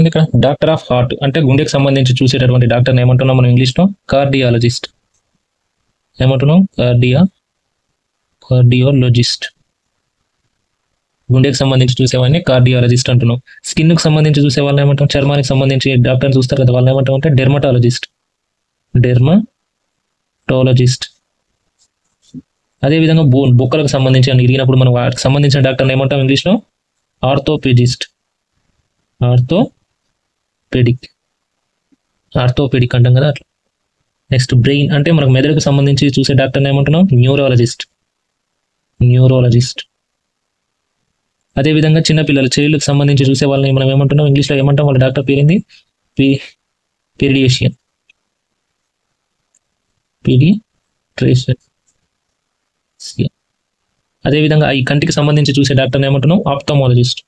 ఇక్కడ doctor of heart అంటే గుండెకి సంబంధించి చూసేటటువంటి డాక్టర్ని ఏమంటున్నాం మనం ఇంగ్లీష్లో? కార్డియాలజిస్ట్. ఏమంటున్నాం? కార్డియాలజిస్ట్. గుండెకి సంబంధించి చూసేవాడిని కార్డియాలజిస్ట్ అంటున్నాం. స్కిన్కి సంబంధించి చూసే వాళ్ళని ఏమంటాం? చర్మానికి సంబంధించి డాక్టర్ని చూస్తారు కదా, వాళ్ళని ఏమంటాం అంటే డెర్మటాలజిస్ట్. అదేవిధంగా బొక్కలకు సంబంధించి అని ఇరిగినప్పుడు మనం వాటికి సంబంధించిన డాక్టర్ని ఏమంటాం ఇంగ్లీష్లో? ఆర్థోపెడిక్ అంటాం కదా అట్లా. నెక్స్ట్ బ్రెయిన్ అంటే మనకు మెదడుకు సంబంధించి చూసే డాక్టర్ని ఏమంటున్నాం? న్యూరాలజిస్ట్. అదేవిధంగా చిన్నపిల్లలు చైల్డ్కి సంబంధించి చూసే వాళ్ళని మనం ఏమంటున్నాం ఇంగ్లీష్లో? ఏమంటాం? వాళ్ళ డాక్టర్ పేరుంది పీడియాట్రిషియన్. అదేవిధంగా ఈ కంటికి సంబంధించి చూసే డాక్టర్ని ఏమంటున్నాం? ఆప్థాల్మాలజిస్ట్.